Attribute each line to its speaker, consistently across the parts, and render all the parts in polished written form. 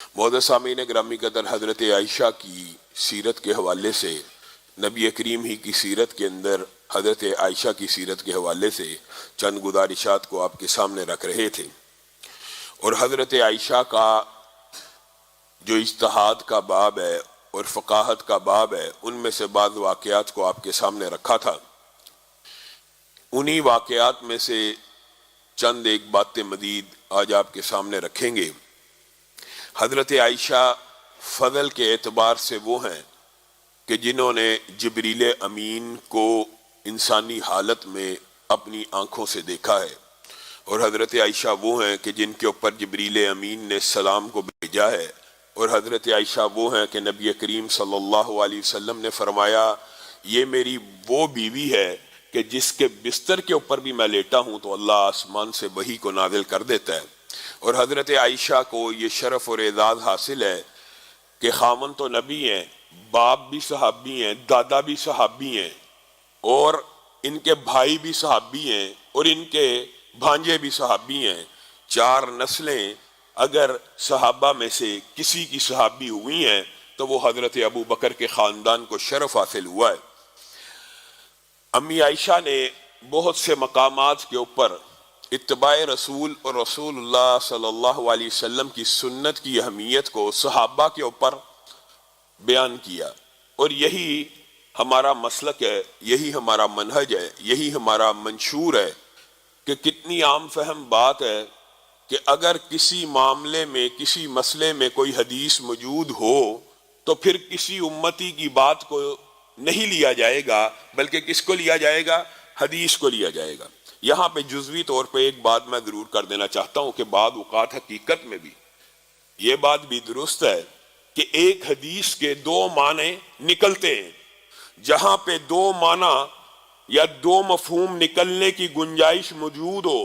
Speaker 1: معزز سامعین گرامی قدر، حضرت عائشہ کی سیرت کے حوالے سے نبی کریم ہی کی سیرت کے اندر حضرت عائشہ کی سیرت کے حوالے سے چند گزارشات کو آپ کے سامنے رکھ رہے تھے، اور حضرت عائشہ کا جو اجتہاد کا باب ہے اور فقاہت کا باب ہے، ان میں سے بعض واقعات کو آپ کے سامنے رکھا تھا۔ انہی واقعات میں سے چند ایک باتیں مزید آج آپ کے سامنے رکھیں گے۔ حضرت عائشہ فضل کے اعتبار سے وہ ہیں کہ جنہوں نے جبریل امین کو انسانی حالت میں اپنی آنکھوں سے دیکھا ہے، اور حضرت عائشہ وہ ہیں کہ جن کے اوپر جبریل امین نے سلام کو بھیجا ہے، اور حضرت عائشہ وہ ہیں کہ نبی کریم صلی اللہ علیہ وسلم نے فرمایا یہ میری وہ بیوی ہے کہ جس کے بستر کے اوپر بھی میں لیٹا ہوں تو اللہ آسمان سے وحی کو نازل کر دیتا ہے۔ اور حضرت عائشہ کو یہ شرف اور اعزاز حاصل ہے کہ خامن تو نبی ہیں، باپ بھی صحابی ہیں، دادا بھی صحابی ہیں، اور ان کے بھائی بھی صحابی ہیں، اور ان کے بھانجے بھی صحابی ہیں۔ 4 نسلیں اگر صحابہ میں سے کسی کی صحابی ہوئی ہیں تو وہ حضرت ابو بکر کے خاندان کو شرف حاصل ہوا ہے۔ امی عائشہ نے بہت سے مقامات کے اوپر اتباع رسول اور رسول اللہ صلی اللہ علیہ وسلم کی سنت کی اہمیت کو صحابہ کے اوپر بیان کیا، اور یہی ہمارا مسلک ہے، یہی ہمارا منہج ہے، یہی ہمارا منشور ہے کہ کتنی عام فہم بات ہے کہ اگر کسی معاملے میں، کسی مسئلے میں کوئی حدیث موجود ہو تو پھر کسی امتی کی بات کو نہیں لیا جائے گا، بلکہ کس کو لیا جائے گا؟ حدیث کو لیا جائے گا۔ یہاں پہ جزوی طور پہ ایک بات میں ضرور کر دینا چاہتا ہوں کہ بعض اوقات حقیقت میں بھی یہ بات بھی درست ہے کہ ایک حدیث کے 2 معنی نکلتے ہیں۔ جہاں پہ 2 معنی یا 2 مفہوم نکلنے کی گنجائش موجود ہو،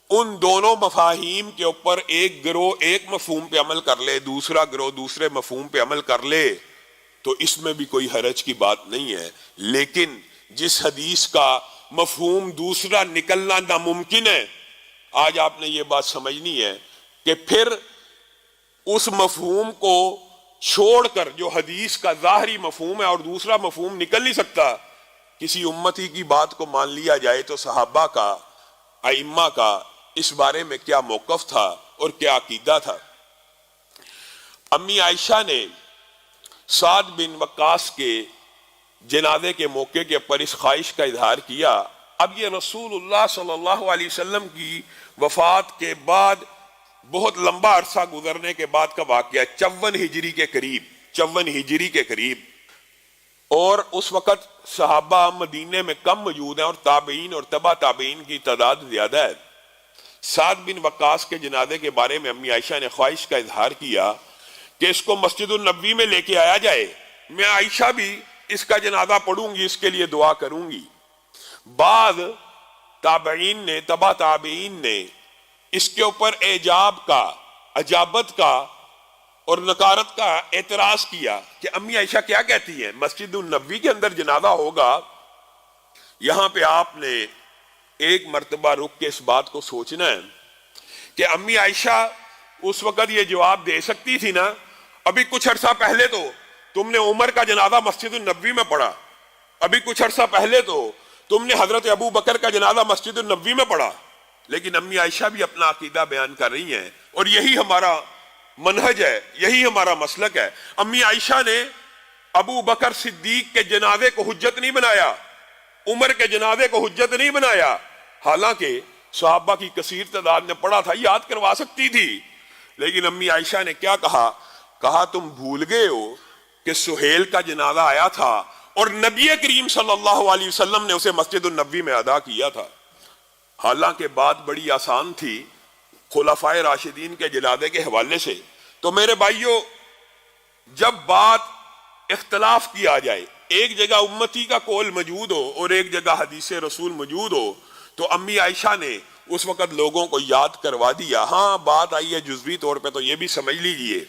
Speaker 1: ان دونوں مفاہیم کے اوپر ایک گروہ ایک مفہوم پہ عمل کر لے، دوسرا گروہ دوسرے مفہوم پہ عمل کر لے، تو اس میں بھی کوئی حرج کی بات نہیں ہے۔ لیکن جس حدیث کا مفہوم دوسرا نکلنا ناممکن ہے، آج آپ نے یہ بات سمجھنی ہے کہ پھر اس مفہوم کو چھوڑ کر جو حدیث کا ظاہری مفہوم ہے اور دوسرا مفہوم نکل نہیں سکتا، کسی امتی کی بات کو مان لیا جائے تو صحابہ کا، ائمہ کا اس بارے میں کیا موقف تھا اور کیا عقیدہ تھا۔ امی عائشہ نے سعد بن وقاص کے جنازے کے موقع کے پر اس خواہش کا اظہار کیا۔ اب یہ رسول اللہ صلی اللہ علیہ وسلم کی وفات کے بعد بہت لمبا عرصہ گزرنے کے بعد کا واقعہ، 54 ہجری کے قریب، اور اس وقت صحابہ مدینے میں کم موجود ہیں اور تابعین اور تبع تابعین کی تعداد زیادہ ہے۔ سعد بن وقاص کے جنازے کے بارے میں امی عائشہ نے خواہش کا اظہار کیا کہ اس کو مسجد النبوی میں لے کے آیا جائے، میں عائشہ بھی اس کا جنازہ پڑھوں گی، اس کے لیے دعا کروں گی۔ بعض تابعین نے، تبع تابعین نے اس کے اوپر اعجاب کا، عجابت کا اور نکارت کا اعتراض کیا کہ امی عائشہ کیا کہتی ہیں، مسجد النبوی کے اندر جنازہ ہوگا۔ یہاں پہ آپ نے ایک مرتبہ رک کے اس بات کو سوچنا ہے کہ امی عائشہ اس وقت یہ جواب دے سکتی تھی نا، ابھی کچھ عرصہ پہلے تو تم نے عمر کا جنازہ مسجد النبوی میں پڑھا، ابھی کچھ عرصہ پہلے تو تم نے حضرت ابو بکر کا جنازہ مسجد النبوی میں پڑھا۔ لیکن امی عائشہ بھی اپنا عقیدہ بیان کر رہی ہیں، اور یہی ہمارا منہج ہے، یہی ہمارا مسلک ہے۔ امی عائشہ نے ابو بکر صدیق کے جنازے کو حجت نہیں بنایا، عمر کے جنازے کو حجت نہیں بنایا، حالانکہ صحابہ کی کثیر تعداد نے پڑھا تھا، یاد کروا سکتی تھی۔ لیکن امی عائشہ نے کیا کہا تم بھول گئے ہو کہ سہیل کا جنازہ آیا تھا اور نبی کریم صلی اللہ علیہ وسلم نے اسے مسجد النبوی میں ادا کیا تھا۔ حالانکہ بات بڑی آسان تھی خلفائے راشدین کے جنازے کے حوالے سے۔ تو میرے بھائیوں، جب بات اختلاف کی آ جائے، ایک جگہ امتی کا قول موجود ہو اور ایک جگہ حدیث رسول موجود ہو، تو امی عائشہ نے اس وقت لوگوں کو یاد کروا دیا۔ ہاں بات آئی ہے جزوی طور پہ تو یہ بھی سمجھ لیجئے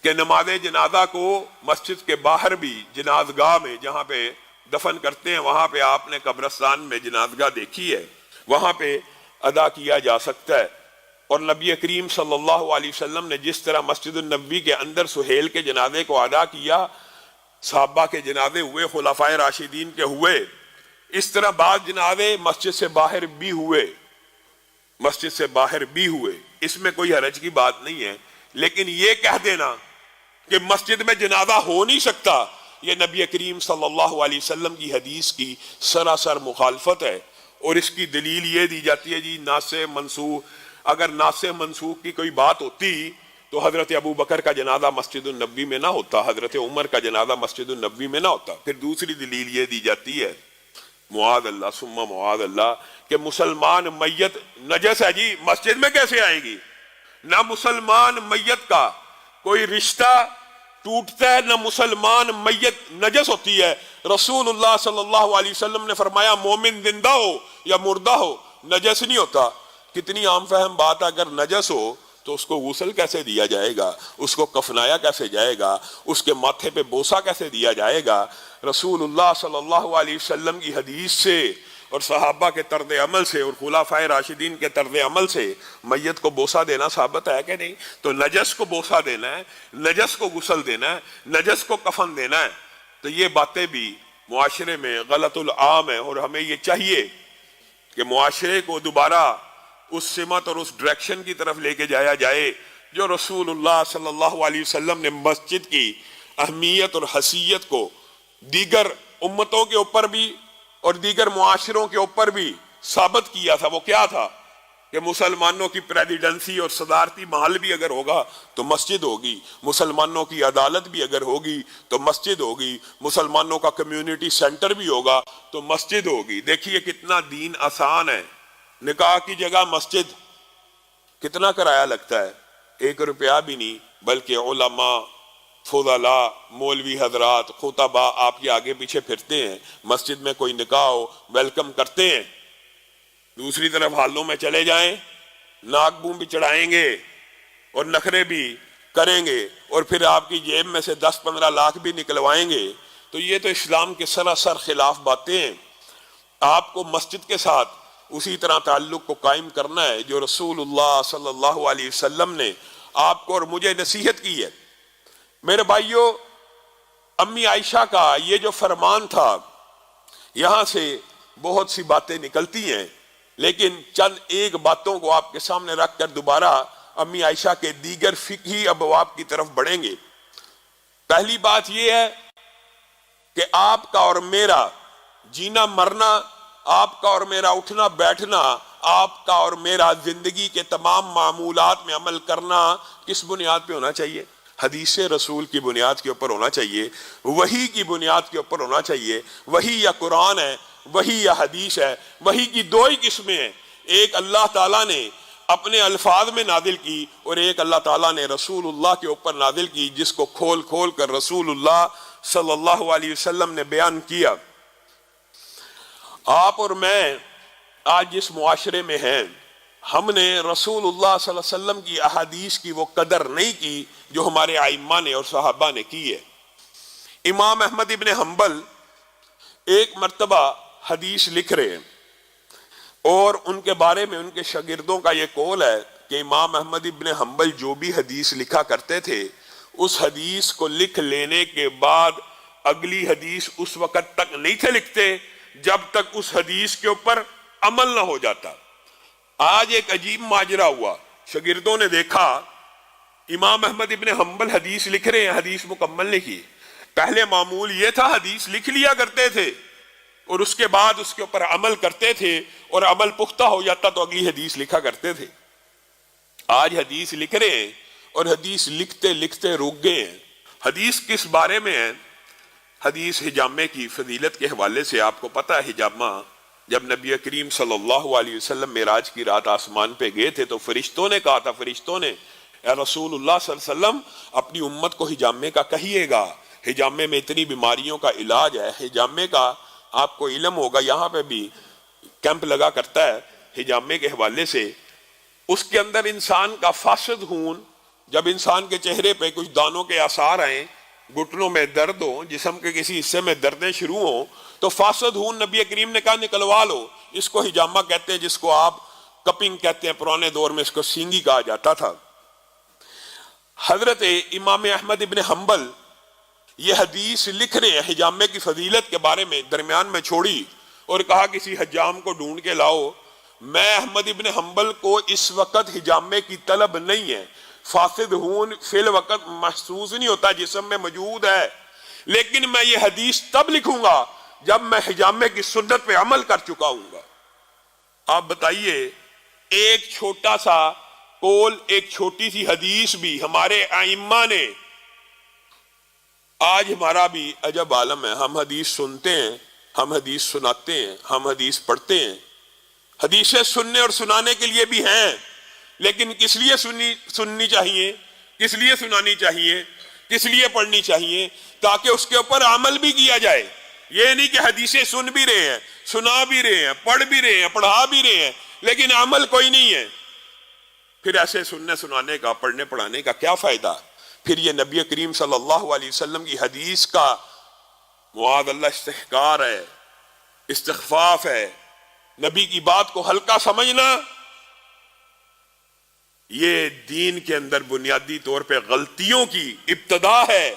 Speaker 1: کہ نماز جنازہ کو مسجد کے باہر بھی جنازگاہ میں جہاں پہ دفن کرتے ہیں، وہاں پہ آپ نے قبرستان میں جنازگاہ دیکھی ہے، وہاں پہ ادا کیا جا سکتا ہے۔ اور نبی کریم صلی اللہ علیہ وسلم نے جس طرح مسجد النبوی کے اندر سہیل کے جنازے کو ادا کیا، صحابہ کے جنازے ہوئے، خلفائے راشدین کے ہوئے، اس طرح بعض جنازے مسجد سے باہر بھی ہوئے، مسجد سے باہر بھی ہوئے، اس میں کوئی حرج کی بات نہیں ہے۔ لیکن یہ کہہ دینا کہ مسجد میں جنازہ ہو نہیں سکتا، یہ نبی کریم صلی اللہ علیہ وسلم کی حدیث کی سراسر مخالفت ہے۔ اور اس کی دلیل یہ دی جاتی ہے جی ناسخ منسوخ، اگر ناسخ منسوخ کی کوئی بات ہوتی تو حضرت ابو بکر کا جنازہ مسجد النبوی میں نہ ہوتا، حضرت عمر کا جنازہ مسجد النبوی میں نہ ہوتا۔ پھر دوسری دلیل یہ دی جاتی ہے، معاذ اللہ ثم معاذ اللہ، کہ مسلمان میت نجس ہے جی، مسجد میں کیسے آئے گی؟ نہ مسلمان میت کا کوئی رشتہ ٹوٹتا ہے، نہ مسلمان میت نجس ہوتی ہے۔ رسول اللہ صلی اللہ علیہ وسلم نے فرمایا مومن زندہ ہو یا مردہ ہو نجس نہیں ہوتا۔ کتنی عام فہم بات ہے، اگر نجس ہو تو اس کو غسل کیسے دیا جائے گا، اس کو کفنایا کیسے جائے گا، اس کے ماتھے پہ بوسہ کیسے دیا جائے گا؟ رسول اللہ صلی اللہ علیہ وسلم کی حدیث سے اور صحابہ کے طرز عمل سے اور خلفائے راشدین کے طرز عمل سے میت کو بوسہ دینا ثابت ہے کہ نہیں؟ تو نجس کو بوسہ دینا ہے، نجس کو غسل دینا ہے، نجس کو کفن دینا ہے، تو یہ باتیں بھی معاشرے میں غلط العام ہیں۔ اور ہمیں یہ چاہیے کہ معاشرے کو دوبارہ اس سمت اور اس ڈائریکشن کی طرف لے کے جایا جائے جو رسول اللہ صلی اللہ علیہ وسلم نے مسجد کی اہمیت اور حیثیت کو دیگر امتوں کے اوپر بھی اور دیگر معاشروں کے اوپر بھی ثابت کیا تھا۔ وہ کیا تھا کہ مسلمانوں کی پریزیڈنسی اور صدارتی محل بھی اگر ہوگا تو مسجد ہوگی، مسلمانوں کی عدالت بھی اگر ہوگی تو مسجد ہوگی، مسلمانوں کا کمیونٹی سینٹر بھی ہوگا تو مسجد ہوگی۔ دیکھیے کتنا دین آسان ہے۔ نکاح کی جگہ مسجد، کتنا کرایہ لگتا ہے؟ 1 روپیہ بھی نہیں، بلکہ علماء، فضلاء، مولوی حضرات، خطباء آپ کے آگے پیچھے پھرتے ہیں، مسجد میں کوئی نکاح ہو ویلکم کرتے ہیں۔ دوسری طرف حالوں میں چلے جائیں، ناک بوں بھی چڑھائیں گے اور نخرے بھی کریں گے اور پھر آپ کی جیب میں سے 10-15 لاکھ بھی نکلوائیں گے، تو یہ تو اسلام کے سراسر خلاف باتیں ہیں۔ آپ کو مسجد کے ساتھ اسی طرح تعلق کو قائم کرنا ہے جو رسول اللہ صلی اللہ علیہ وسلم نے آپ کو اور مجھے نصیحت کی ہے۔ میرے بھائیوں، امی عائشہ کا یہ جو فرمان تھا، یہاں سے بہت سی باتیں نکلتی ہیں، لیکن چند ایک باتوں کو آپ کے سامنے رکھ کر دوبارہ امی عائشہ کے دیگر فقہی ابواب کی طرف بڑھیں گے۔ پہلی بات یہ ہے کہ آپ کا اور میرا جینا مرنا، آپ کا اور میرا اٹھنا بیٹھنا، آپ کا اور میرا زندگی کے تمام معمولات میں عمل کرنا کس بنیاد پہ ہونا چاہیے؟ حدیث رسول کی بنیاد کے اوپر ہونا چاہیے، وحی کی بنیاد کے اوپر ہونا چاہیے۔ وحی یا قرآن ہے، وحی یا حدیث ہے۔ وحی کی دو ہی قسمیں ہیں، ایک اللہ تعالیٰ نے اپنے الفاظ میں نازل کی اور ایک اللہ تعالیٰ نے رسول اللہ کے اوپر نازل کی، جس کو کھول کھول کر رسول اللہ صلی اللہ علیہ وسلم نے بیان کیا۔ آپ اور میں آج جس معاشرے میں ہیں، ہم نے رسول اللہ صلی اللہ علیہ وسلم کی احادیث کی وہ قدر نہیں کی جو ہمارے ائمہ نے اور صحابہ نے کی ہے۔ امام احمد ابن حنبل ایک مرتبہ حدیث لکھ رہے ہیں اور ان کے بارے میں ان کے شاگردوں کا یہ قول ہے کہ امام احمد ابن حنبل جو بھی حدیث لکھا کرتے تھے، اس حدیث کو لکھ لینے کے بعد اگلی حدیث اس وقت تک نہیں تھے لکھتے جب تک اس حدیث کے اوپر عمل نہ ہو جاتا۔ آج ایک عجیب ماجرا ہوا، شاگردوں نے دیکھا امام احمد ابن حنبل حدیث لکھ رہے ہیں، حدیث مکمل نہیں کی۔ پہلے معمول یہ تھا حدیث لکھ لیا کرتے تھے اور اس کے بعد اس کے اوپر عمل کرتے تھے، اور عمل پختہ ہو جاتا تو اگلی حدیث لکھا کرتے تھے۔ آج حدیث لکھ رہے ہیں اور حدیث لکھتے لکھتے رک گئے ہیں۔ حدیث کس بارے میں ہے؟ حدیث حجامے کی فضیلت کے حوالے سے آپ کو پتہ ہے، حجامہ جب نبی کریم صلی اللہ علیہ وسلم معراج کی رات آسمان پہ گئے تھے تو فرشتوں نے کہا تھا، فرشتوں نے اے رسول اللہ صلی اللہ علیہ وسلم اپنی امت کو حجامے کا کہیے گا، حجامے میں اتنی بیماریوں کا علاج ہے۔ حجامے کا آپ کو علم ہوگا، یہاں پہ بھی کیمپ لگا کرتا ہے حجامے کے حوالے سے۔ اس کے اندر انسان کا فاسد خون، جب انسان کے چہرے پہ کچھ دانوں کے آثار آئیں، گھٹنوں میں درد ہو، جسم کے کسی حصے میں دردیں شروع ہوں، تو فاسد خون نبی کریم نے کہا نکلوا لو۔ اس کو حجامہ کہتے ہیں، جس کو آپ کپنگ کہتے ہیں، پرانے دور میں اس کو سینگی کہا جاتا تھا۔ حضرت امام احمد ابن حنبل یہ حدیث لکھ رہے ہیں حجامے کی فضیلت کے بارے میں، درمیان میں چھوڑی اور کہا کسی حجام کو ڈھونڈ کے لاؤ۔ میں احمد ابن حنبل کو اس وقت حجامے کی طلب نہیں ہے، فاسد ہون فی الوقت محسوس نہیں ہوتا، جسم میں موجود ہے، لیکن میں یہ حدیث تب لکھوں گا جب میں حجامے کی سنت پہ عمل کر چکا ہوں گا۔ آپ بتائیے، ایک چھوٹا سا قول، ایک چھوٹی سی حدیث بھی ہمارے ائمہ نے، آج ہمارا بھی عجب عالم ہے، ہم حدیث سنتے ہیں، ہم حدیث سناتے ہیں، ہم حدیث پڑھتے ہیں، حدیثیں سننے اور سنانے کے لیے بھی ہیں، لیکن کس لیے سننی چاہیے، کس لیے سنانی چاہیے، کس لیے پڑھنی چاہیے؟ تاکہ اس کے اوپر عمل بھی کیا جائے۔ یہ نہیں کہ حدیثیں سن بھی رہے ہیں، سنا بھی رہے ہیں، پڑھ بھی رہے ہیں، پڑھا بھی رہے ہیں، لیکن عمل کوئی نہیں ہے، پھر ایسے سننے سنانے کا، پڑھنے پڑھانے کا کیا فائدہ؟ پھر یہ نبی کریم صلی اللہ علیہ وسلم کی حدیث کا معاذ اللہ استحقار ہے، استخفاف ہے، نبی کی بات کو ہلکا سمجھنا، یہ دین کے اندر بنیادی طور پہ غلطیوں کی ابتدا ہے،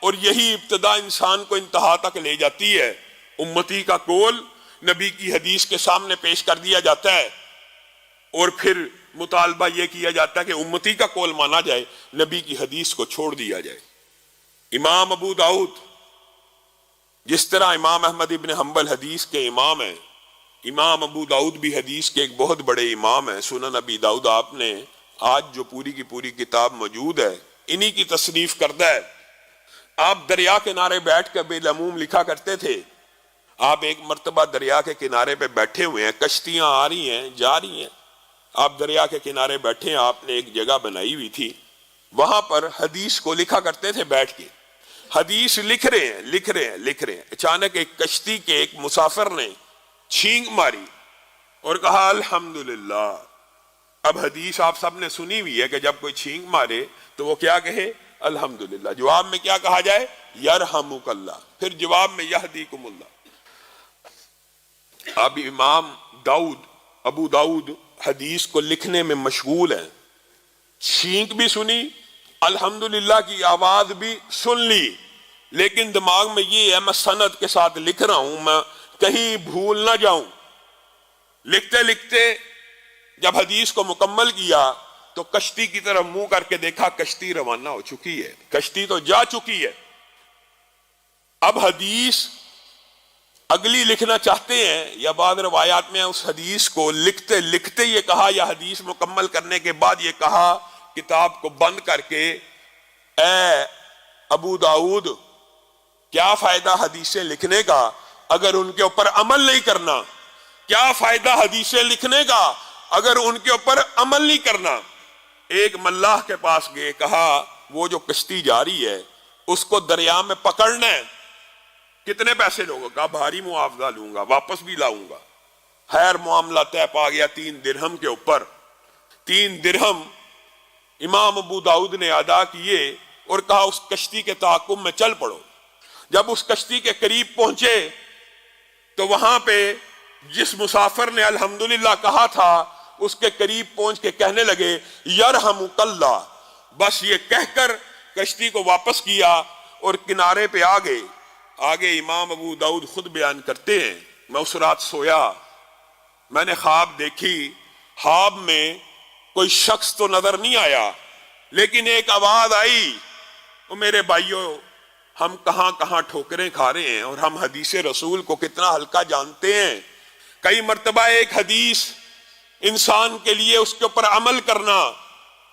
Speaker 1: اور یہی ابتدا انسان کو انتہا تک لے جاتی ہے۔ امتی کا قول نبی کی حدیث کے سامنے پیش کر دیا جاتا ہے، اور پھر مطالبہ یہ کیا جاتا ہے کہ امتی کا قول مانا جائے، نبی کی حدیث کو چھوڑ دیا جائے۔ امام ابو داؤد، جس طرح امام احمد ابن حنبل حدیث کے امام ہیں، امام ابو داؤد بھی حدیث کے ایک بہت بڑے امام ہیں۔ سنن ابی داؤد آپ نے آج جو پوری کی پوری کتاب موجود ہے، انہی کی تصنیف کردہ ہے۔ آپ دریا کنارے بیٹھ کر بالعموم لکھا کرتے تھے۔ آپ ایک مرتبہ دریا کے کنارے پہ بیٹھے ہوئے ہیں، کشتیاں آ رہی ہیں جا رہی ہیں، آپ دریا کے کنارے بیٹھے ہیں، آپ نے ایک جگہ بنائی ہوئی تھی، وہاں پر حدیث کو لکھا کرتے تھے بیٹھ کے۔ حدیث لکھ رہے ہیں، اچانک ایک کشتی کے ایک مسافر نے چھینک ماری اور کہا الحمدللہ۔ اب حدیث آپ سب نے سنی ہوئی ہے کہ جب کوئی چھینک مارے تو وہ کیا کہے؟ الحمدللہ۔ جواب میں کیا کہا جائے؟ یرحمک اللہ۔ پھر جواب میں یہدیکم اللہ۔ اب امام ابو داؤد حدیث کو لکھنے میں مشغول ہیں، چھینک بھی سنی، الحمدللہ کی آواز بھی سن لی، لیکن دماغ میں یہ ہے میں سند کے ساتھ لکھ رہا ہوں، میں کہیں بھول نہ جاؤں۔ لکھتے لکھتے جب حدیث کو مکمل کیا تو کشتی کی طرف منہ کر کے دیکھا، کشتی روانہ ہو چکی ہے، کشتی تو جا چکی ہے۔ اب حدیث اگلی لکھنا چاہتے ہیں، یا بعض روایات میں اس حدیث کو لکھتے لکھتے یہ کہا، یا حدیث مکمل کرنے کے بعد یہ کہا کتاب کو بند کر کے، اے ابو داؤد، کیا فائدہ حدیثیں لکھنے کا اگر ان کے اوپر عمل نہیں کرنا؟ کیا فائدہ حدیثیں لکھنے کا اگر ان کے اوپر عمل نہیں کرنا؟ ایک ملاح کے پاس گئے، کہا وہ جو کشتی جا رہی ہے اس کو دریا میں پکڑنا ہے، کتنے پیسے لوگے؟ کہا بھاری معاوضہ لوں گا، واپس بھی لاؤں گا۔ خیر معاملہ طے پا گیا 3 درہم کے اوپر۔ 3 درہم امام ابو داؤد نے ادا کیے اور کہا اس کشتی کے تعاقب میں چل پڑو۔ جب اس کشتی کے قریب پہنچے تو وہاں پہ جس مسافر نے الحمدللہ کہا تھا اس کے قریب پہنچ کے کہنے لگے یرحمک اللہ۔ بس یہ کہہ کر کشتی کو واپس کیا اور کنارے پہ آگے امام ابو داؤد خود بیان کرتے ہیں، میں اس رات سویا، میں نے خواب دیکھی، خواب میں کوئی شخص تو نظر نہیں آیا، لیکن ایک آواز آئی، وہ میرے بھائیوں ہم کہاں کہاں ٹھوکریں کھا رہے ہیں اور ہم حدیث رسول کو کتنا ہلکا جانتے ہیں۔ کئی مرتبہ ایک حدیث انسان کے لیے اس کے اوپر عمل کرنا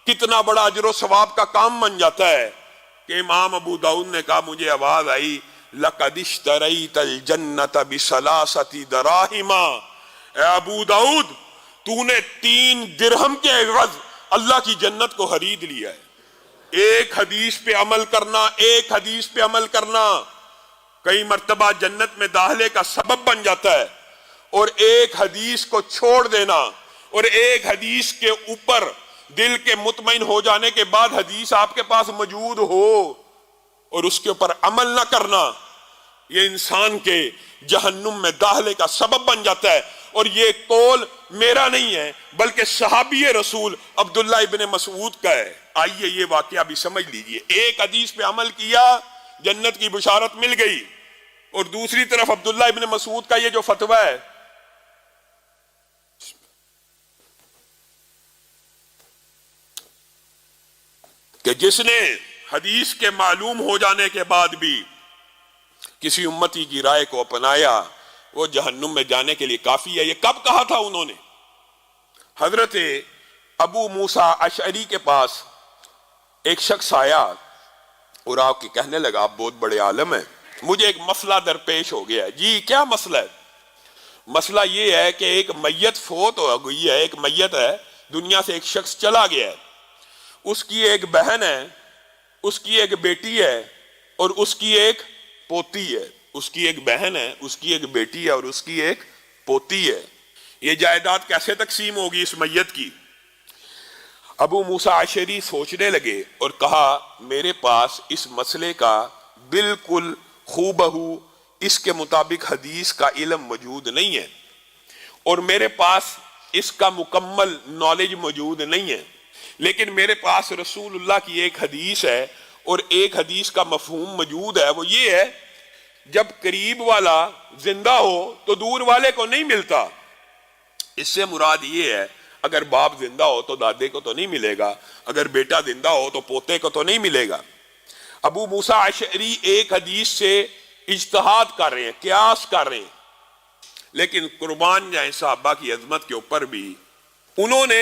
Speaker 1: کتنا بڑا اجر و ثواب کا کام بن جاتا ہے کہ امام ابو داؤد نے کہا مجھے آواز آئی لَقَدِ اشْتَرَيْتَ الْجَنَّةَ بِثَلَاثَةِ دَرَاهِمَا، اے ابو داؤد تو نے 3 درہم کے عوض اللہ کی جنت کو خرید لیا ہے۔ ایک حدیث پہ عمل کرنا، ایک حدیث پہ عمل کرنا کئی مرتبہ جنت میں داخلے کا سبب بن جاتا ہے، اور ایک حدیث کو چھوڑ دینا اور ایک حدیث کے اوپر دل کے مطمئن ہو جانے کے بعد حدیث آپ کے پاس موجود ہو اور اس کے اوپر عمل نہ کرنا، یہ انسان کے جہنم میں داخلے کا سبب بن جاتا ہے۔ اور یہ قول میرا نہیں ہے بلکہ صحابی رسول عبداللہ ابن مسعود کا ہے۔ آئیے یہ واقعہ بھی سمجھ لیجئے، ایک حدیث پہ عمل کیا، جنت کی بشارت مل گئی، اور دوسری طرف عبداللہ ابن مسعود کا یہ جو فتویٰ ہے، کہ جس نے حدیث کے معلوم ہو جانے کے بعد بھی کسی امتی کی رائے کو اپنایا وہ جہنم میں جانے کے لیے کافی ہے۔ یہ کب کہا تھا انہوں نے؟ حضرت ابو موسیٰ اشعری کے پاس ایک شخص آیا اور آپ کے کہنے لگا آپ بہت بڑے عالم ہیں، مجھے ایک مسئلہ درپیش ہو گیا ہے۔ جی کیا مسئلہ ہے؟ مسئلہ یہ ہے کہ ایک میت فوت ہو گئی ہے، ایک میت ہے، دنیا سے ایک شخص چلا گیا ہے، اس کی ایک بہن ہے، اس کی ایک بیٹی ہے اور اس کی ایک پوتی ہے۔ اس کی ایک بہن ہے، اس کی ایک بیٹی ہے اور اس کی ایک پوتی ہے۔ یہ جائیداد کیسے تقسیم ہوگی اس میت کی؟ ابو موسیٰ اشعری سوچنے لگے اور کہا میرے پاس اس مسئلے کا بالکل ہو بہو اس کے مطابق حدیث کا علم موجود نہیں ہے، اور میرے پاس اس کا مکمل نالج موجود نہیں ہے، لیکن میرے پاس رسول اللہ کی ایک حدیث ہے، اور ایک حدیث کا مفہوم موجود ہے، وہ یہ ہے جب قریب والا زندہ ہو تو دور والے کو نہیں ملتا۔ اس سے مراد یہ ہے اگر باپ زندہ ہو تو دادے کو تو نہیں ملے گا، اگر بیٹا زندہ ہو تو پوتے کو تو نہیں ملے گا۔ ابو موسیٰ اشعری ایک حدیث سے اجتہاد کر رہے ہیں، قیاس کر رہے ہیں، لیکن قربان جائیں صحابہ کی عظمت کے اوپر بھی انہوں نے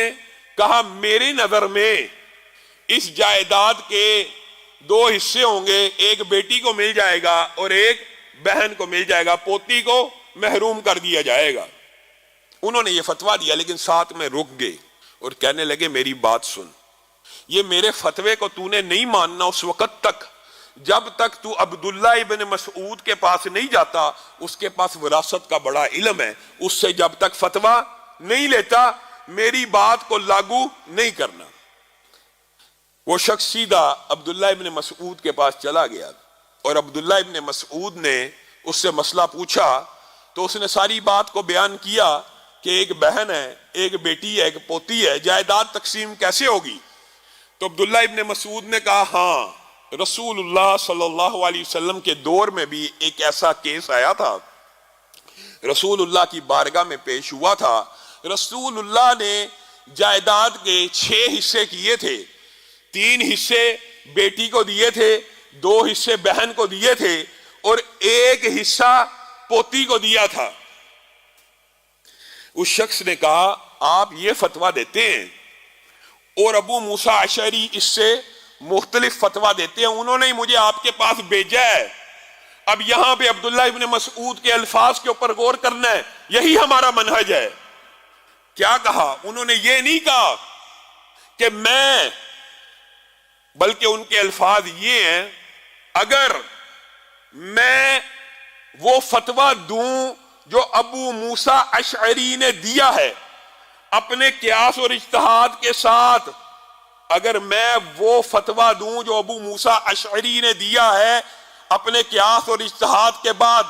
Speaker 1: کہا میری نظر میں اس جائیداد کے دو حصے ہوں گے، ایک بیٹی کو مل جائے گا اور ایک بہن کو مل جائے گا، پوتی کو محروم کر دیا جائے گا۔ انہوں نے یہ فتویٰ دیا لیکن ساتھ میں رک گئے اور کہنے لگے میری بات سن، یہ میرے فتوے کو تو نے نہیں ماننا اس وقت تک جب تک تو عبداللہ ابن مسعود کے پاس نہیں جاتا، اس کے پاس وراثت کا بڑا علم ہے، اس سے جب تک فتویٰ نہیں لیتا میری بات کو لاگو نہیں کرنا۔ وہ شخص سیدھا عبداللہ ابن مسعود کے پاس چلا گیا اور عبداللہ ابن مسعود نے اس سے مسئلہ پوچھا تو اس نے ساری بات کو بیان کیا کہ ایک بہن ہے، ایک بیٹی ہے، ایک پوتی ہے، جائیداد تقسیم کیسے ہوگی؟ تو عبداللہ ابن مسعود نے کہا ہاں رسول اللہ صلی اللہ علیہ وسلم کے دور میں بھی ایک ایسا کیس آیا تھا، رسول اللہ کی بارگاہ میں پیش ہوا تھا، رسول اللہ نے جائیداد کے 6 حصے کیے تھے، 3 حصے بیٹی کو دیے تھے، 2 حصے بہن کو دیے تھے اور 1 حصہ پوتی کو دیا تھا۔ اس شخص نے کہا آپ یہ فتویٰ دیتے ہیں اور ابو موسیٰ اشعری اس سے مختلف فتویٰ دیتے ہیں، انہوں نے مجھے آپ کے پاس بھیجا ہے، اب یہاں پہ عبداللہ ابن مسعود کے الفاظ کے اوپر غور کرنا ہے، یہی ہمارا منہج ہے۔ کیا کہا؟ انہوں نے یہ نہیں کہا کہ میں، بلکہ ان کے الفاظ یہ ہیں اگر میں وہ فتویٰ دوں جو ابو موسیٰ اشعری نے دیا ہے اپنے قیاس اور اجتہاد کے ساتھ، اگر میں وہ فتویٰ دوں جو ابو موسیٰ اشعری نے دیا ہے اپنے قیاس اور اجتہاد کے بعد،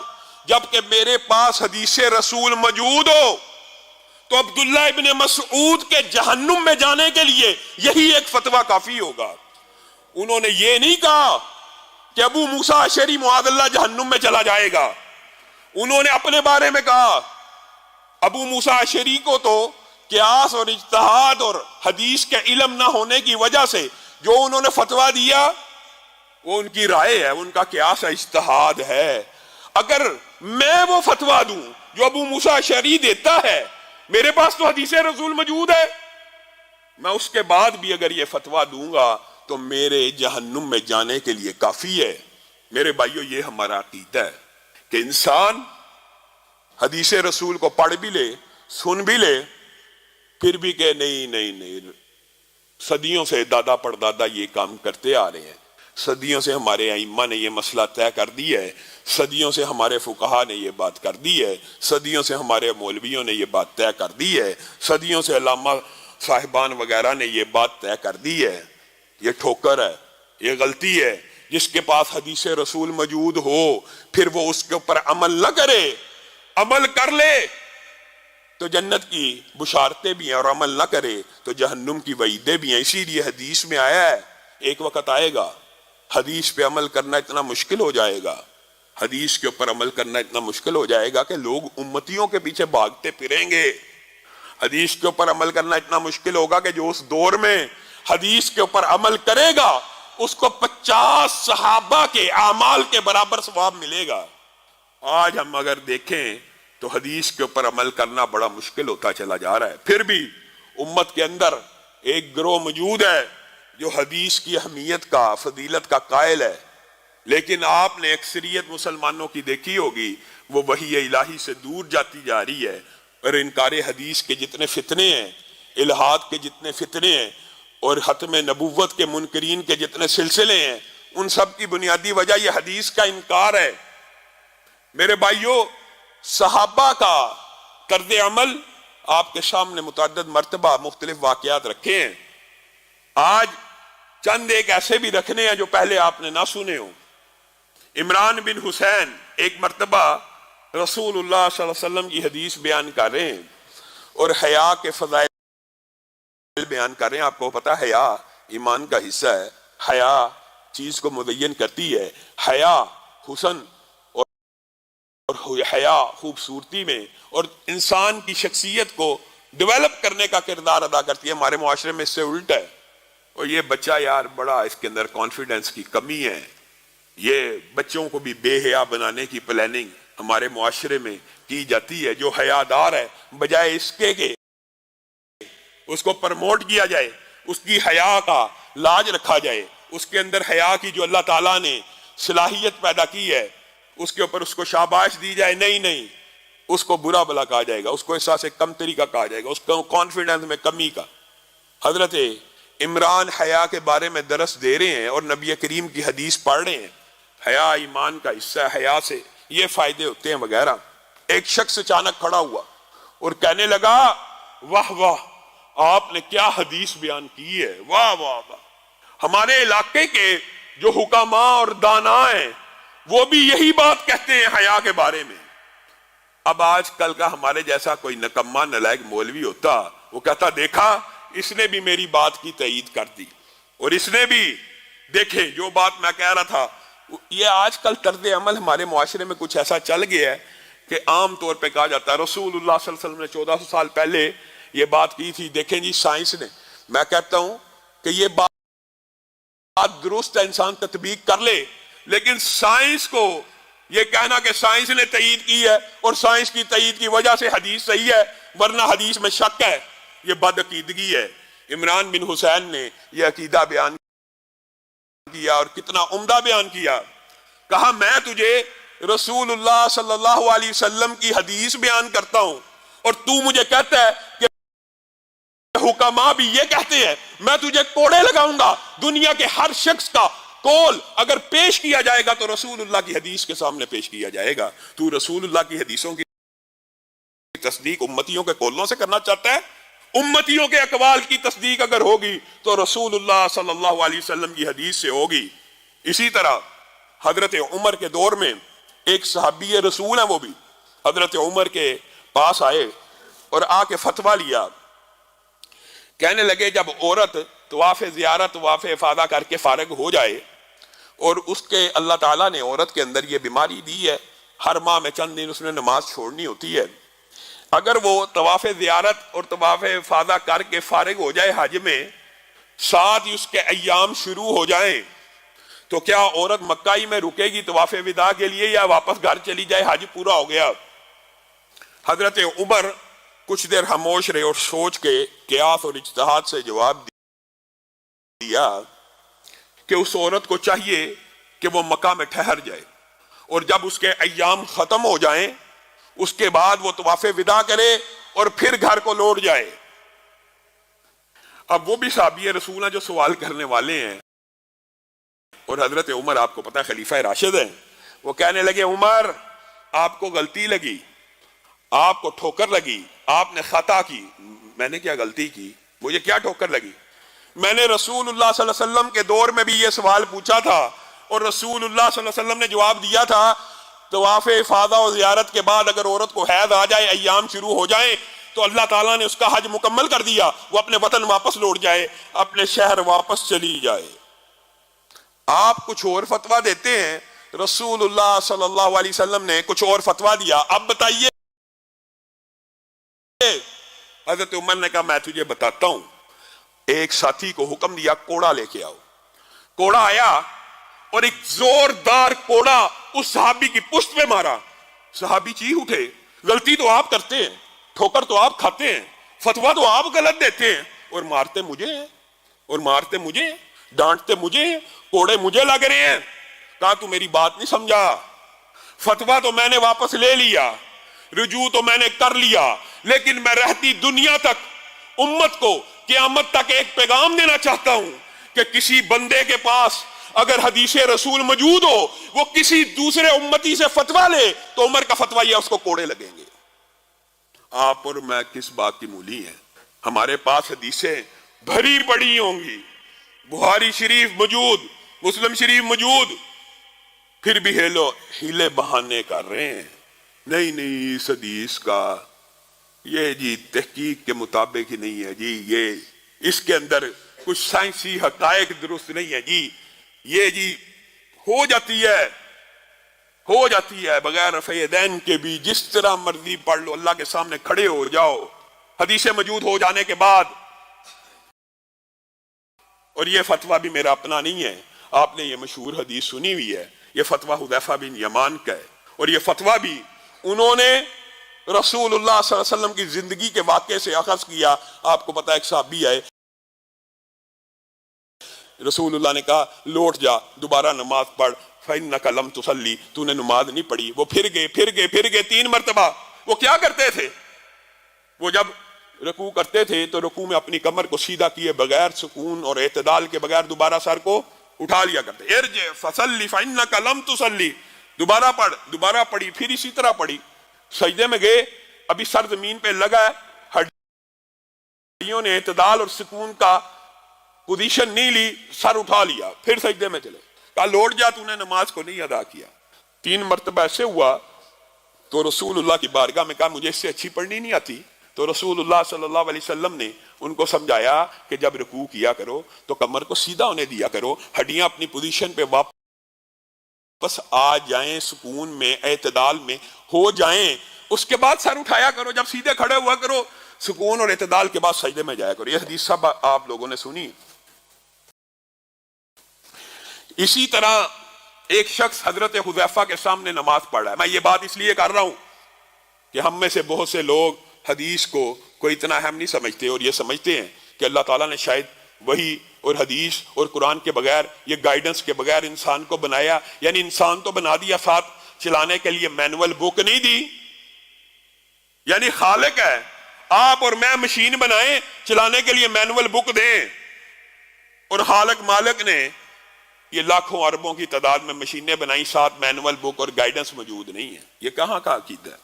Speaker 1: جبکہ میرے پاس حدیث رسول موجود ہو، تو عبداللہ ابن مسعود کے جہنم میں جانے کے لیے یہی ایک فتویٰ کافی ہوگا۔ انہوں نے یہ نہیں کہا کہ ابو موسیٰ اشعری معاذ اللہ جہنم میں چلا جائے گا، انہوں نے اپنے بارے میں کہا ابو موسیٰ اشعری کو تو قیاس اور اجتہاد اور حدیث کے علم نہ ہونے کی وجہ سے جو انہوں نے فتویٰ دیا وہ ان کی رائے ہے، ان کا قیاس اجتہاد ہے۔ اگر میں وہ فتویٰ دوں جو ابو موسیٰ اشعری دیتا ہے، میرے پاس تو حدیث رسول موجود ہے، میں اس کے بعد بھی اگر یہ فتویٰ دوں گا تو میرے جہنم میں جانے کے لیے کافی ہے۔ میرے بھائیو یہ ہمارا عقیدہ ہے کہ انسان حدیث رسول کو پڑھ بھی لے، سن بھی لے، پھر بھی کہ نہیں صدیوں سے دادا پردادا یہ کام کرتے آ رہے ہیں، صدیوں سے ہمارے ائمہ نے یہ مسئلہ طے کر دی ہے، صدیوں سے ہمارے فقہا نے یہ بات کر دی ہے، صدیوں سے ہمارے مولویوں نے یہ بات طے کر دی ہے، صدیوں سے علامہ صاحبان وغیرہ نے یہ بات طے کر دی ہے۔ یہ ٹھوکر ہے، یہ غلطی ہے۔ جس کے پاس حدیث رسول موجود ہو پھر وہ اس کے اوپر عمل نہ کرے، عمل کر لے تو جنت کی بشارتیں بھی ہیں، اور عمل نہ کرے تو جہنم کی وعیدیں بھی ہیں۔ اسی لیے حدیث میں آیا ہے ایک وقت آئے گا حدیث پہ عمل کرنا اتنا مشکل ہو جائے گا، حدیث کے اوپر عمل کرنا اتنا مشکل ہو جائے گا کہ لوگ امتیوں کے پیچھے بھاگتے پھریں گے۔ حدیث کے اوپر عمل کرنا اتنا مشکل ہوگا کہ جو اس دور میں حدیث کے اوپر عمل کرے گا اس کو 50 صحابہ کے اعمال کے برابر ثواب ملے گا۔ آج ہم اگر دیکھیں تو حدیث کے اوپر عمل کرنا بڑا مشکل ہوتا چلا جا رہا ہے۔ پھر بھی امت کے اندر ایک گروہ موجود ہے جو حدیث کی اہمیت کا، فضیلت کا قائل ہے، لیکن آپ نے اکثریت مسلمانوں کی دیکھی ہوگی وہ وحی الہی سے دور جاتی جا رہی ہے، اور انکار حدیث کے جتنے فتنے ہیں، الہاد کے جتنے فتنے ہیں، اور ختم نبوت کے منکرین کے جتنے سلسلے ہیں، ان سب کی بنیادی وجہ یہ حدیث کا انکار ہے۔ میرے بھائیوں، صحابہ کا طرز عمل آپ کے سامنے متعدد مرتبہ مختلف واقعات رکھے ہیں، آج چند ایک ایسے بھی رکھنے ہیں جو پہلے آپ نے نہ سنے ہوں۔ عمران بن حسین ایک مرتبہ رسول اللہ صلی اللہ علیہ وسلم کی حدیث بیان کر رہے ہیں اور حیا کے فضائل بیان کر رہے ہیں۔ آپ کو پتا ہے حیا ایمان کا حصہ ہے، حیا چیز کو مزین کرتی ہے، حیا حسن اور حیا خوبصورتی میں اور انسان کی شخصیت کو ڈیولپ کرنے کا کردار ادا کرتی ہے۔ ہمارے معاشرے میں اس سے الٹ ہے، اور یہ بچہ یار بڑا اس کے اندر کانفیڈنس کی کمی ہے، یہ بچوں کو بھی بے حیا بنانے کی پلاننگ ہمارے معاشرے میں کی جاتی ہے۔ جو حیادار ہے بجائے اس کے کہ اس کو پرموٹ کیا جائے، اس کی حیا کا لاج رکھا جائے، اس کے اندر حیا کی جو اللہ تعالیٰ نے صلاحیت پیدا کی ہے اس کے اوپر اس کو شاباش دی جائے، نہیں اس کو برا بلا کہا جائے گا، اس کو احساس کمتری کا کہا جائے گا، اس کو کانفیڈنس میں کمی کا۔ حضرت عمران حیا کے بارے میں درس دے رہے ہیں اور نبی کریم کی حدیث پڑھ رہے ہیں، حیا ایمان کا حصہ ہے، حیا سے یہ فائدے ہوتے ہیں وغیرہ۔ ایک شخص اچانک کھڑا ہوا اور کہنے لگا واہ واہ، آپ نے کیا حدیث بیان کی ہے، واہ واہ واہ، ہمارے علاقے کے جو حکماء اور دانا ہیں وہ بھی یہی بات کہتے ہیں حیا کے بارے میں۔ اب آج کل کا ہمارے جیسا کوئی نکما نالائق مولوی ہوتا، وہ کہتا دیکھا اس نے بھی میری بات کی تائید کر دی، اور اس نے بھی دیکھیں جو بات میں کہہ رہا تھا۔ یہ آج کل طرز عمل ہمارے معاشرے میں کچھ ایسا چل گیا ہے کہ عام طور پہ کہا جاتا ہے رسول اللہ صلی اللہ علیہ وسلم نے 1400 سال پہلے یہ بات کی تھی، دیکھیں جی سائنس نے۔ میں کہتا ہوں کہ یہ بات درست ہے، انسان تطبیق کر لے، لیکن سائنس کو یہ کہنا کہ سائنس نے تائید کی ہے اور سائنس کی تائید کی وجہ سے حدیث صحیح ہے ورنہ حدیث میں شک ہے، یہ بد عقیدگی ہے۔ عمران بن حسین نے یہ عقیدہ بیان کیا اور کتنا عمدہ بیان کیا، کہا میں تجھے رسول اللہ صلی اللہ علیہ وسلم کی حدیث بیان کرتا ہوں اور تو مجھے کہتا ہے کہ حکماء بھی یہ کہتے ہیں، میں تجھے کوڑے لگاؤں گا۔ دنیا کے ہر شخص کا قول اگر پیش کیا جائے گا تو رسول اللہ کی حدیث کے سامنے پیش کیا جائے گا۔ تو رسول اللہ کی حدیثوں کی تصدیق امتیوں کے قولوں سے کرنا چاہتا ہے؟ امتیوں کے اقوال کی تصدیق اگر ہوگی تو رسول اللہ صلی اللہ علیہ وسلم کی حدیث سے ہوگی۔ اسی طرح حضرت عمر کے دور میں ایک صحابی رسول ہیں، وہ بھی حضرت عمر کے پاس آئے اور آ کے فتویٰ لیا، کہنے لگے جب عورت طواف زیارت طواف افاضہ کر کے فارغ ہو جائے اور اس کے اللہ تعالیٰ نے عورت کے اندر یہ بیماری دی ہے، ہر ماہ میں چند دن اس نے نماز چھوڑنی ہوتی ہے، اگر وہ طواف زیارت اور طواف افاضہ کر کے فارغ ہو جائے حج میں، ساتھ ہی اس کے ایام شروع ہو جائیں، تو کیا عورت مکہ ہی میں رکے گی طواف وداع کے لیے یا واپس گھر چلی جائے، حج پورا ہو گیا؟ حضرت عمر کچھ دیر خاموش رہے اور سوچ کے قیاس اور اجتہاد سے جواب دیا کہ اس عورت کو چاہیے کہ وہ مکہ میں ٹھہر جائے اور جب اس کے ایام ختم ہو جائیں اس کے بعد وہ طواف وداع کرے اور پھر گھر کو لوٹ جائے۔ اب وہ بھی صحابی رسول ہیں جو سوال کرنے والے ہیں، اور حضرت عمر آپ کو پتہ ہے خلیفہ راشد ہیں، وہ کہنے لگے عمر آپ کو غلطی لگی، آپ کو ٹھوکر لگی، آپ نے خطا کی۔ میں نے کیا غلطی کی؟ مجھے کیا ٹھوکر لگی؟ میں نے رسول اللہ صلی اللہ علیہ وسلم کے دور میں بھی یہ سوال پوچھا تھا اور رسول اللہ صلی اللہ علیہ وسلم نے جواب دیا تھا طواف افاضہ اور زیارت کے بعد اگر عورت کو حیض آ جائے، ایام شروع ہو جائیں، تو اللہ تعالیٰ نے اس کا حج مکمل کر دیا، وہ اپنے وطن واپس لوٹ جائے، اپنے شہر واپس چلی جائے۔ آپ کچھ اور فتویٰ دیتے ہیں، رسول اللہ صلی اللہ علیہ وسلم نے کچھ اور فتویٰ دیا، اب بتائیے۔ حضرت عمر نے کہا میں تجھے بتاتا ہوں۔ ایک ساتھی کو حکم دیا کوڑا لے کے آؤ۔ کوڑا آیا اور ایک زوردار کوڑا اس صحابی کی پشت پہ مارا۔ صحابی چیخ اٹھے، غلطی تو آپ کرتے ہیں، ٹھوکر تو آپ کھاتے ہیں، فتویٰ تو آپ غلط دیتے ہیں، اور مارتے مجھے، ڈانٹتے مجھے، کوڑے مجھے لگ رہے ہیں۔ کہا تو میری بات نہیں سمجھا، فتویٰ تو میں نے واپس لے لیا، رجوع تو میں نے کر لیا، لیکن میں رہتی دنیا تک امت کو قیامت تک ایک پیغام دینا چاہتا ہوں کہ کسی بندے کے پاس اگر حدیث رسول موجود ہو، وہ کسی دوسرے امتی سے فتویٰ لے تو عمر کا فتویٰ یہ اس کو کوڑے لگیں گے۔ آپ اور میں کس بات کی مولی ہیں؟ ہمارے پاس حدیثیں بھری پڑی ہوں گی، بخاری شریف موجود، مسلم شریف موجود، پھر بھی ہیلے بہانے کر رہے ہیں۔ نہیں اس حدیث کا یہ جی تحقیق کے مطابق ہی نہیں ہے جی، یہ اس کے اندر کچھ سائنسی حقائق درست نہیں ہے جی، یہ جی ہو جاتی ہے بغیر رفع یدین کے بھی، جس طرح مرضی پڑھ لو، اللہ کے سامنے کھڑے ہو جاؤ حدیثیں موجود ہو جانے کے بعد۔ اور یہ فتویٰ بھی میرا اپنا نہیں ہے، آپ نے یہ مشہور حدیث سنی ہوئی ہے، یہ فتویٰ حذیفہ بن یمان کا ہے، اور یہ فتویٰ بھی انہوں نے رسول اللہ صلی اللہ علیہ وسلم کی زندگی کے واقعے سے اخذ کیا۔ آپ کو پتا ایک صحابی ہے، رسول اللہ نے کہا لوٹ جا، دوبارہ نماز پڑھ، فَإِنَّكَ لَمْ تُصَلِّ، تو نے نماز نہیں پڑھی۔ وہ پھر گئے 3 مرتبہ۔ وہ کیا کرتے تھے؟ وہ جب رکوع کرتے تھے تو رکوع میں اپنی کمر کو سیدھا کیے بغیر سکون اور اعتدال کے بغیر دوبارہ سر کو اٹھا لیا کرتے، ارجع فصلی فإنک لم تصلی، دوبارہ پڑھ، دوبارہ پڑھی، پھر اسی طرح پڑھی۔ سجدے میں گئے، ابھی سر زمین پہ لگا ہے، ہڈیوں نے اعتدال اور سکون کا پوزیشن نہیں لی، سر اٹھا لیا، پھر سجدے میں چلے۔ کہا لوٹ جا، تو نے نماز کو نہیں ادا کیا۔ 3 مرتبہ ایسے ہوا تو رسول اللہ کی بارگاہ میں کہا مجھے اس سے اچھی پڑھنی نہیں آتی۔ تو رسول اللہ صلی اللہ علیہ وسلم نے ان کو سمجھایا کہ جب رکوع کیا کرو تو کمر کو سیدھا ہونے دیا کرو، ہڈیاں اپنی پوزیشن پہ واپس آ جائیں، سکون میں اعتدال میں ہو جائیں، اس کے بعد سر اٹھایا کرو، جب سیدھے کھڑے ہوا کرو سکون اور اعتدال کے بعد سجدے میں جایا کرو۔ یہ حدیث سب آپ لوگوں نے سنی۔ اسی طرح ایک شخص حضرت حذیفہ کے سامنے نماز پڑھ رہا ہے۔ میں یہ بات اس لیے کر رہا ہوں کہ ہم میں سے بہت سے لوگ حدیث کو کوئی اتنا اہم نہیں سمجھتے، اور یہ سمجھتے ہیں کہ اللہ تعالیٰ نے شاید وحی اور حدیث اور قرآن کے بغیر، یہ گائیڈنس کے بغیر انسان کو بنایا، یعنی انسان تو بنا دیا، ساتھ چلانے کے لیے مینول بک نہیں دی۔ یعنی خالق ہے، آپ اور میں مشین بنائیں، چلانے کے لیے مینول بک دیں، اور خالق مالک نے یہ لاکھوں اربوں کی تعداد میں مشینیں بنائی، ساتھ مینول بک اور گائیڈنس موجود نہیں ہے۔ یہ کہاں کا عقیدہ ہے؟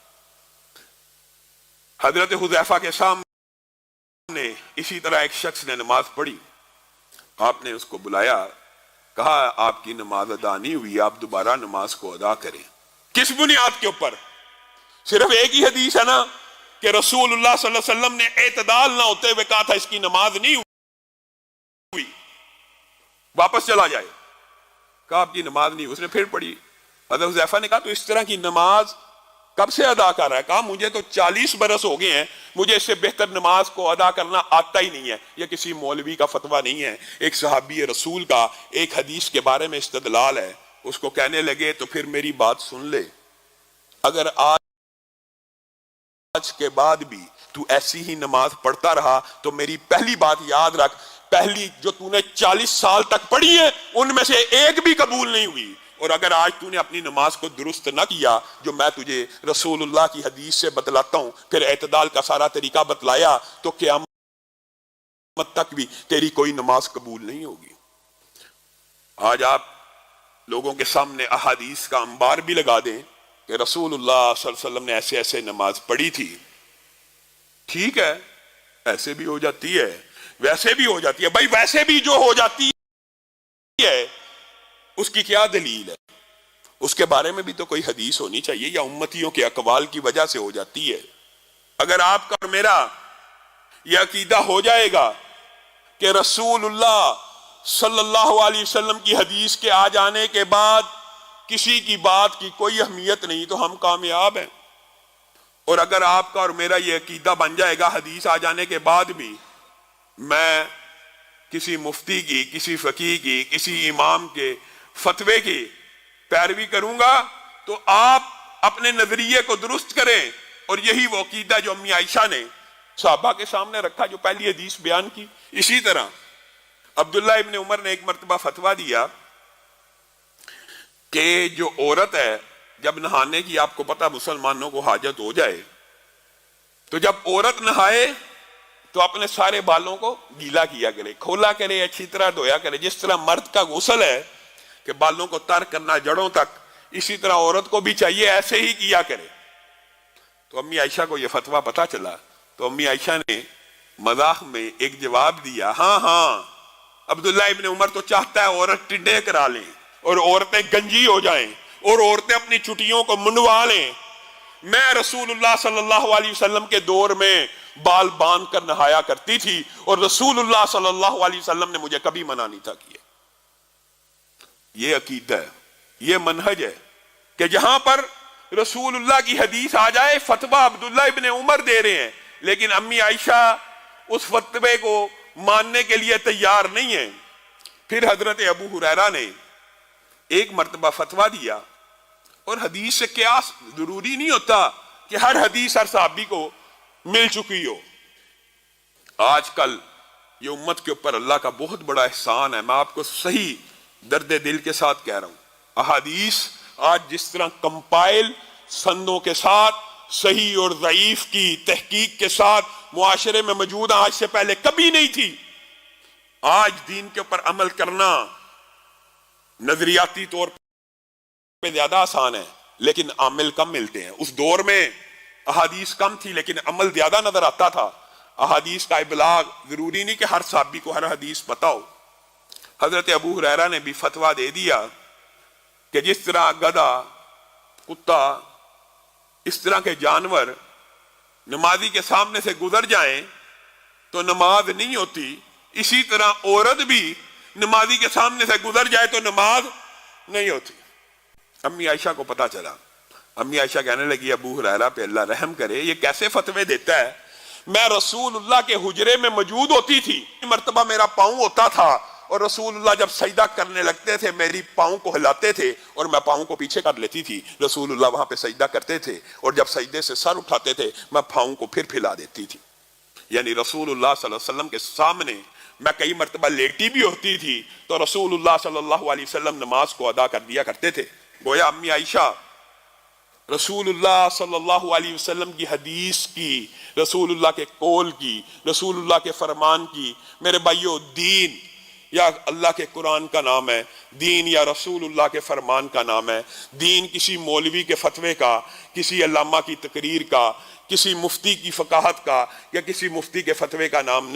Speaker 1: حضرت حذیفہ کے سامنے اسی طرح ایک شخص نے نماز پڑھی، آپ نے اس کو بلایا، کہا آپ کی نماز ادا نہیں ہوئی، آپ دوبارہ نماز کو ادا کریں۔ کس بنیاد کے اوپر؟ صرف ایک ہی حدیث ہے نا کہ رسول اللہ صلی اللہ علیہ وسلم نے اعتدال نہ ہوتے ہوئے کہا تھا اس کی نماز نہیں ہوئی، واپس چلا جائے۔ کہا آپ کی نماز نہیں، اس نے پھر پڑھی۔ حضرت حذیفہ نے کہا تو اس طرح کی نماز کب سے ادا کر رہا ہے؟ کہا مجھے تو 40 برس ہو گئے ہیں، مجھے اس سے بہتر نماز کو ادا کرنا آتا ہی نہیں ہے۔ یہ کسی مولوی کا فتویٰ نہیں ہے، ایک صحابی رسول کا ایک حدیث کے بارے میں استدلال ہے۔ اس کو کہنے لگے تو پھر میری بات سن لے، اگر آج کے بعد بھی تو ایسی ہی نماز پڑھتا رہا تو میری پہلی بات یاد رکھ، پہلی جو تو نے 40 سال تک پڑھی ہے ان میں سے ایک بھی قبول نہیں ہوئی، اور اگر آج تو نے اپنی نماز کو درست نہ کیا جو میں تجھے رسول اللہ کی حدیث سے بتلاتا ہوں، پھر اعتدال کا سارا طریقہ بتلایا، تو قیامت تک بھی تیری کوئی نماز قبول نہیں ہوگی۔ آج آپ لوگوں کے سامنے احادیث کا انبار بھی لگا دیں کہ رسول اللہ صلی اللہ علیہ وسلم نے ایسے ایسے نماز پڑھی تھی، ٹھیک ہے، ایسے بھی ہو جاتی ہے، ویسے بھی ہو جاتی ہے۔ بھائی ویسے بھی جو ہو جاتی ہے اس کی کیا دلیل ہے؟ اس کے بارے میں بھی تو کوئی حدیث ہونی چاہیے، یا امتیوں کے اقوال کی وجہ سے ہو جاتی ہے؟ اگر آپ کا اور میرا یہ عقیدہ ہو جائے گا کہ رسول اللہ صلی اللہ علیہ وسلم کی حدیث کے آ جانے کے بعد کسی کی بات کی کوئی اہمیت نہیں، تو ہم کامیاب ہیں۔ اور اگر آپ کا اور میرا یہ عقیدہ بن جائے گا حدیث آ جانے کے بعد بھی میں کسی مفتی کی، کسی فقیہ کی، کسی امام کے فتوے کی پیروی کروں گا، تو آپ اپنے نظریے کو درست کریں۔ اور یہی وہ عقیدہ جو امی عائشہ نے صحابہ کے سامنے رکھا، جو پہلی حدیث بیان کی۔ اسی طرح عبداللہ ابن عمر نے ایک مرتبہ فتویٰ دیا کہ جو عورت ہے جب نہانے کی، آپ کو پتا مسلمانوں کو حاجت ہو جائے تو جب عورت نہائے تو اپنے سارے بالوں کو گیلا کیا کرے، کھولا کرے، اچھی طرح دھویا کرے۔ جس طرح مرد کا غسل ہے کہ بالوں کو تر کرنا جڑوں تک، اسی طرح عورت کو بھی چاہیے ایسے ہی کیا کرے۔ تو امی عائشہ کو یہ فتویٰ پتا چلا تو امی عائشہ نے مذاق میں ایک جواب دیا، ہاں عبداللہ ابن عمر تو چاہتا ہے عورت ٹنڈے کرا لیں اور عورتیں گنجی ہو جائیں اور عورتیں اپنی چٹیوں کو منڈوا لیں۔ میں رسول اللہ صلی اللہ علیہ وسلم کے دور میں بال باندھ کر نہایا کرتی تھی اور رسول اللہ صلی اللہ علیہ وسلم نے مجھے کبھی منع نہیں تھا کیا۔ یہ عقیدہ ہے، یہ منہج ہے کہ جہاں پر رسول اللہ کی حدیث آ جائے فتویٰ عبداللہ ابن عمر دے رہے ہیں، لیکن امی عائشہ اس فتوے کو ماننے کے لیے تیار نہیں ہیں۔ پھر حضرت ابو ہریرہ نے ایک مرتبہ فتویٰ دیا، اور حدیث سے قیاس ضروری نہیں ہوتا کہ ہر حدیث ہر صحابی کو مل چکی ہو۔ آج کل یہ امت کے اوپر اللہ کا بہت بڑا احسان ہے، میں آپ کو صحیح درد دل کے ساتھ کہہ رہا ہوں، احادیث آج جس طرح کمپائل سندوں کے ساتھ صحیح اور ضعیف کی تحقیق کے ساتھ معاشرے میں موجود، آج سے پہلے کبھی نہیں تھی۔ آج دین کے اوپر عمل کرنا نظریاتی طور پہ زیادہ آسان ہے، لیکن عامل کم ملتے ہیں۔ اس دور میں احادیث کم تھی لیکن عمل زیادہ نظر آتا تھا۔ احادیث کا ابلاغ ضروری نہیں کہ ہر صحابی کو ہر حدیث پتا ہو۔ حضرت ابو ہریرہ نے بھی فتویٰ دے دیا کہ جس طرح گدھا، کتا، اس طرح کے جانور نمازی کے سامنے سے گزر جائیں تو نماز نہیں ہوتی، اسی طرح عورت بھی نمازی کے سامنے سے گزر جائے تو نماز نہیں ہوتی۔ امی عائشہ کو پتا چلا، امی عائشہ کہنے لگی ابو ہریرہ پہ اللہ رحم کرے، یہ کیسے فتوے دیتا ہے؟ میں رسول اللہ کے حجرے میں موجود ہوتی تھی، مرتبہ میرا پاؤں ہوتا تھا اور رسول اللہ جب سجدہ کرنے لگتے تھے میری پاؤں کو ہلاتے تھے اور میں پاؤں کو پیچھے کر لیتی تھی۔ رسول اللہ وہاں پہ سجدہ کرتے تھے اور جب سجدے سے سر اٹھاتے تھے میں پاؤں کو پھر پھیلا دیتی تھی۔ یعنی رسول اللہ صلی اللہ علیہ وسلم کے سامنے میں کئی مرتبہ لیٹی بھی ہوتی تھی تو رسول اللہ صلی اللہ علیہ وسلم نماز کو ادا کر دیا کرتے تھے۔ گویا امی عائشہ رسول اللہ صلی اللہ علیہ وسلم کی حدیث کی، رسول اللہ کے قول کی، رسول اللہ کے فرمان کی۔ میرے بھائیو، دین یا اللہ کے قرآن کا نام ہے، دین یا رسول اللہ کے فرمان کا نام ہے۔ دین کسی مولوی کے فتوے کا، کسی علامہ کی تقریر کا، کسی مفتی کی فقاہت کا یا کسی مفتی کے فتوے کا نام نہیں۔